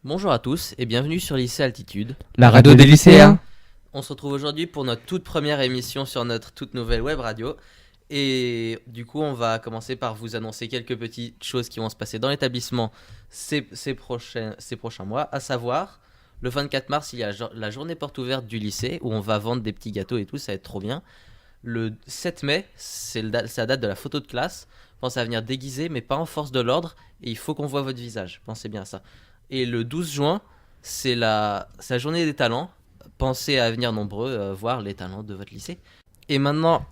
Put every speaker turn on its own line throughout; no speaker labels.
Bonjour à tous et bienvenue sur Lycée Altitude.
La radio des lycéens.
On se retrouve aujourd'hui pour notre toute première émission sur notre toute nouvelle web radio. Et du coup, on va commencer par vous annoncer quelques petites choses qui vont se passer dans l'établissement ces prochains mois. À savoir, le 24 mars, il y a la journée porte ouverte du lycée où on va vendre des petits gâteaux et tout, ça va être trop bien. Le 7 mai, c'est la date de la photo de classe. Pensez à venir déguisé, mais pas en force de l'ordre. Et il faut qu'on voit votre visage. Pensez bien à ça. Et le 12 juin, c'est la journée des talents. Pensez à venir nombreux voir les talents de votre lycée. Et maintenant,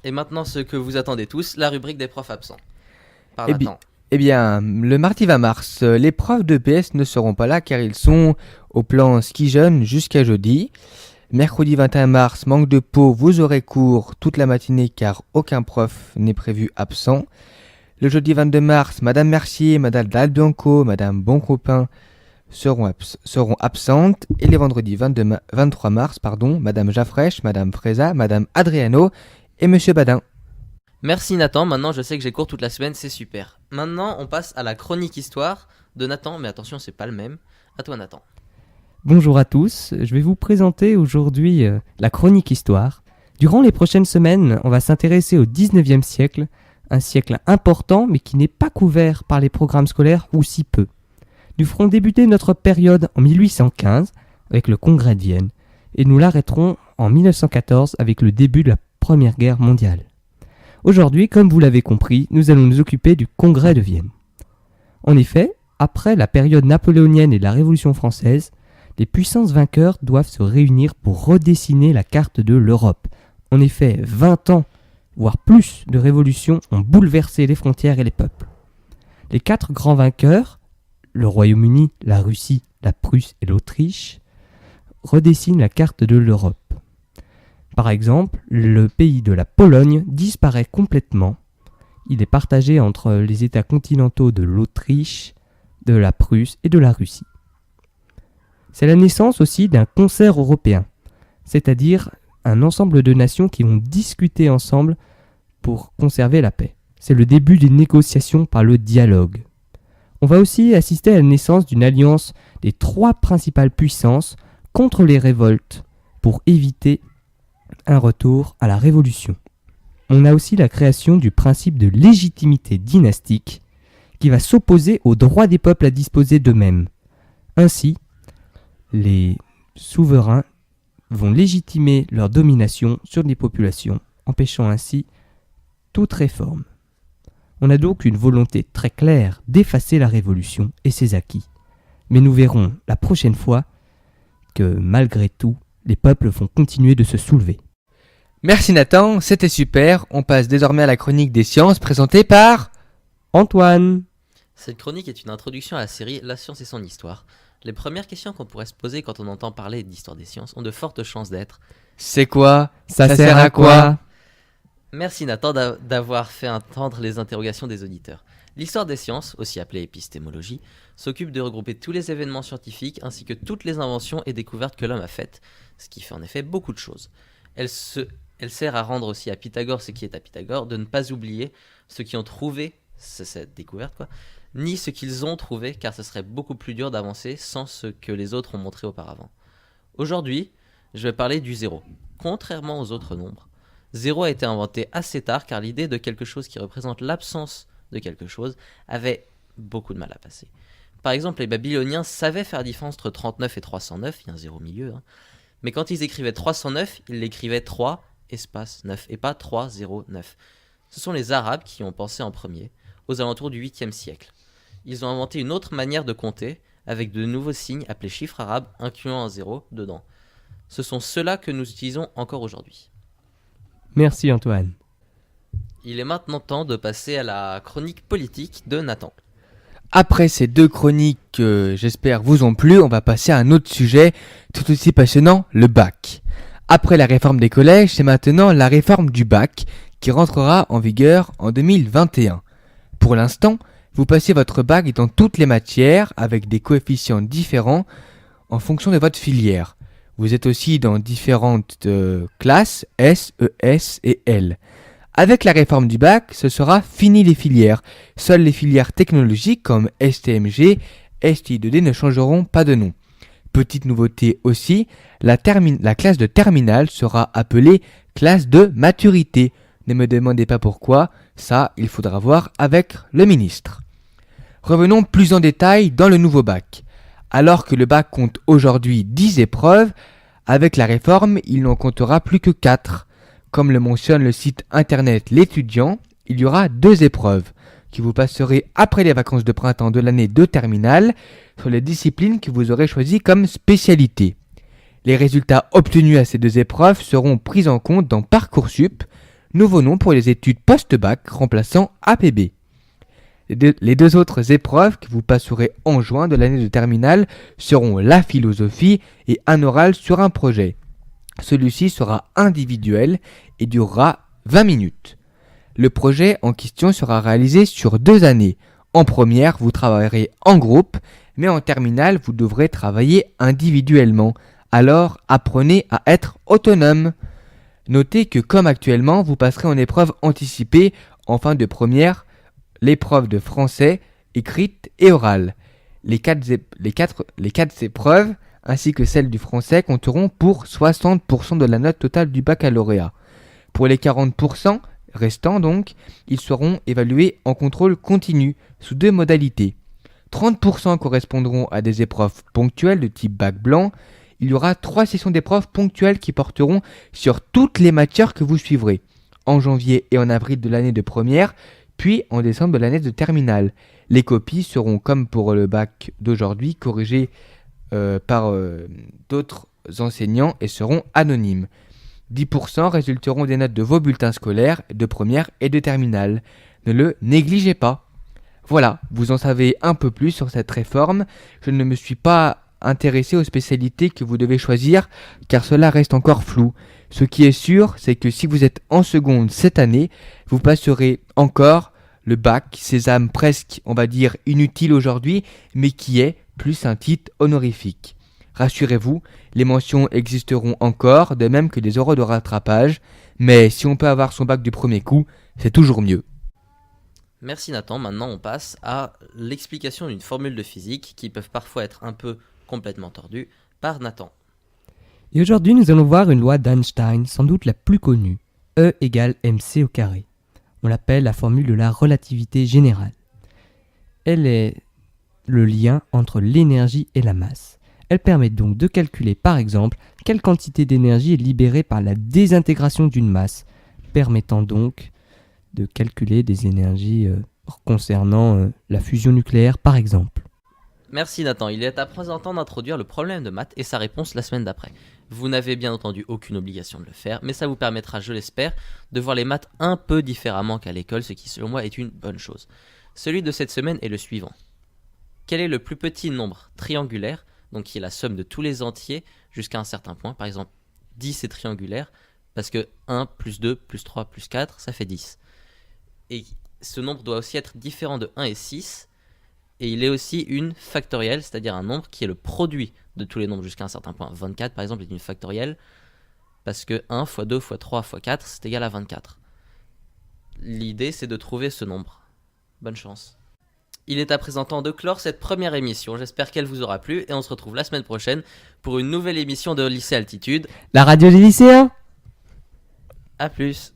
ce que vous attendez tous, la rubrique des profs absents. Par Nathan.
Eh bien, le mardi 20 mars, les profs de PS ne seront pas là car ils sont au plan ski jeune jusqu'à jeudi. Mercredi 21 mars, manque de peau, vous aurez cours toute la matinée car aucun prof n'est prévu absent. Le jeudi 22 mars, Madame Mercier, Madame Dalbianco, Madame Boncopain seront absentes. Et les vendredis 23 mars, Madame Jaffrèche, Madame Freza, Madame Adriano et Monsieur Badin.
Merci Nathan, maintenant je sais que j'ai cours toute la semaine, c'est super. Maintenant on passe à la chronique histoire de Nathan, mais attention c'est pas le même. À toi Nathan.
Bonjour à tous, je vais vous présenter aujourd'hui la chronique histoire. Durant les prochaines semaines, on va s'intéresser au 19e siècle, un siècle important mais qui n'est pas couvert par les programmes scolaires ou si peu. Nous ferons débuter notre période en 1815 avec le Congrès de Vienne et nous l'arrêterons en 1914 avec le début de la Première Guerre mondiale. Aujourd'hui, comme vous l'avez compris, nous allons nous occuper du Congrès de Vienne. En effet, après la période napoléonienne et la Révolution française, les puissances vainqueurs doivent se réunir pour redessiner la carte de l'Europe. En effet, 20 ans, voire plus, de révolutions ont bouleversé les frontières et les peuples. Les 4 grands vainqueurs, le Royaume-Uni, la Russie, la Prusse et l'Autriche, redessinent la carte de l'Europe. Par exemple, le pays de la Pologne disparaît complètement. Il est partagé entre les États continentaux de l'Autriche, de la Prusse et de la Russie. C'est la naissance aussi d'un concert européen, c'est-à-dire un ensemble de nations qui vont discuter ensemble pour conserver la paix. C'est le début des négociations par le dialogue. On va aussi assister à la naissance d'une alliance des 3 principales puissances contre les révoltes pour éviter un retour à la révolution. On a aussi la création du principe de légitimité dynastique qui va s'opposer au droit des peuples à disposer d'eux-mêmes. Ainsi, les souverains vont légitimer leur domination sur les populations, empêchant ainsi toute réforme. On a donc une volonté très claire d'effacer la révolution et ses acquis. Mais nous verrons la prochaine fois que malgré tout, les peuples vont continuer de se soulever.
Merci Nathan, c'était super. On passe désormais à la chronique des sciences présentée par
Antoine.
Cette chronique est une introduction à la série La science et son histoire. Les premières questions qu'on pourrait se poser quand on entend parler d'histoire des sciences ont de fortes chances d'être
C'est quoi ?
Ça sert à quoi ?
Merci Nathan d'avoir fait entendre les interrogations des auditeurs. L'histoire des sciences, aussi appelée épistémologie, s'occupe de regrouper tous les événements scientifiques ainsi que toutes les inventions et découvertes que l'homme a faites, ce qui fait en effet beaucoup de choses. Elle sert à rendre aussi à Pythagore ce qui est à Pythagore, de ne pas oublier ceux qui ont trouvé cette découverte, ni ce qu'ils ont trouvé, car ce serait beaucoup plus dur d'avancer sans ce que les autres ont montré auparavant. Aujourd'hui, je vais parler du zéro. Contrairement aux autres nombres, 0 a été inventé assez tard car l'idée de quelque chose qui représente l'absence de quelque chose avait beaucoup de mal à passer. Par exemple, les Babyloniens savaient faire la différence entre 39 et 309, il y a un 0 au milieu, mais quand ils écrivaient 309, ils l'écrivaient 3 espace 9 et pas 3, 0, 9. Ce sont les Arabes qui ont pensé en premier, aux alentours du 8e siècle. Ils ont inventé une autre manière de compter avec de nouveaux signes appelés chiffres arabes incluant un 0 dedans. Ce sont ceux-là que nous utilisons encore aujourd'hui.
Merci Antoine.
Il est maintenant temps de passer à la chronique politique de Nathan.
Après ces 2 chroniques que j'espère vous ont plu, on va passer à un autre sujet tout aussi passionnant, le bac. Après la réforme des collèges, c'est maintenant la réforme du bac qui rentrera en vigueur en 2021. Pour l'instant, vous passez votre bac dans toutes les matières avec des coefficients différents en fonction de votre filière. Vous êtes aussi dans différentes classes S, ES et L. Avec la réforme du bac, ce sera fini les filières. Seules les filières technologiques comme STMG, STI2D ne changeront pas de nom. Petite nouveauté aussi, la classe de terminale sera appelée classe de maturité. Ne me demandez pas pourquoi, ça il faudra voir avec le ministre. Revenons plus en détail dans le nouveau bac. Alors que le bac compte aujourd'hui 10 épreuves, avec la réforme, il n'en comptera plus que 4. Comme le mentionne le site internet L'étudiant, il y aura 2 épreuves qui vous passerez après les vacances de printemps de l'année de terminale sur les disciplines que vous aurez choisies comme spécialité. Les résultats obtenus à ces 2 épreuves seront pris en compte dans Parcoursup, nouveau nom pour les études post-bac remplaçant APB. Les 2 autres épreuves que vous passerez en juin de l'année de terminale seront la philosophie et un oral sur un projet. Celui-ci sera individuel et durera 20 minutes. Le projet en question sera réalisé sur 2 années. En première, vous travaillerez en groupe, mais en terminale, vous devrez travailler individuellement. Alors, apprenez à être autonome. Notez que comme actuellement, vous passerez en épreuve anticipée en fin de première, l'épreuve de français, écrite et orale. Les 4 épreuves, ainsi que celle du français, compteront pour 60% de la note totale du baccalauréat. Pour les 40% restants donc, ils seront évalués en contrôle continu, sous 2 modalités. 30% correspondront à des épreuves ponctuelles de type bac blanc. Il y aura 3 sessions d'épreuves ponctuelles qui porteront sur toutes les matières que vous suivrez, en janvier et en avril de l'année de première, puis en décembre de l'année de terminale. Les copies seront, comme pour le bac d'aujourd'hui, corrigées par d'autres enseignants et seront anonymes. 10% résulteront des notes de vos bulletins scolaires de première et de terminale. Ne le négligez pas. Voilà, vous en savez un peu plus sur cette réforme. Je ne me suis pas intéressé aux spécialités que vous devez choisir car cela reste encore flou. Ce qui est sûr, c'est que si vous êtes en seconde cette année, vous passerez encore le bac, sésame presque, on va dire, inutile aujourd'hui, mais qui est plus un titre honorifique. Rassurez-vous, les mentions existeront encore, de même que des euros de rattrapage, mais si on peut avoir son bac du premier coup, c'est toujours mieux.
Merci Nathan, maintenant on passe à l'explication d'une formule de physique qui peuvent parfois être un peu complètement tordues par Nathan.
Et aujourd'hui, nous allons voir une loi d'Einstein, sans doute la plus connue. E égale mc au carré. On l'appelle la formule de la relativité générale. Elle est le lien entre l'énergie et la masse. Elle permet donc de calculer par exemple quelle quantité d'énergie est libérée par la désintégration d'une masse, permettant donc de calculer des énergies concernant la fusion nucléaire par exemple.
Merci Nathan, il est à présent temps d'introduire le problème de maths et sa réponse la semaine d'après. Vous n'avez bien entendu aucune obligation de le faire, mais ça vous permettra, je l'espère, de voir les maths un peu différemment qu'à l'école, ce qui selon moi est une bonne chose. Celui de cette semaine est le suivant. Quel est le plus petit nombre triangulaire, donc qui est la somme de tous les entiers jusqu'à un certain point, par exemple 10 est triangulaire, parce que 1 plus 2 plus 3 plus 4, ça fait 10. Et ce nombre doit aussi être différent de 1 et 6, et il est aussi une factorielle, c'est-à-dire un nombre qui est le produit de tous les nombres jusqu'à un certain point. 24 par exemple est une factorielle, parce que 1 x 2 x 3 x 4 c'est égal à 24. L'idée c'est de trouver ce nombre. Bonne chance. Il est à présent temps de clore cette première émission, j'espère qu'elle vous aura plu, et on se retrouve la semaine prochaine pour une nouvelle émission de Lycée Altitude.
La radio des lycéens.
A plus.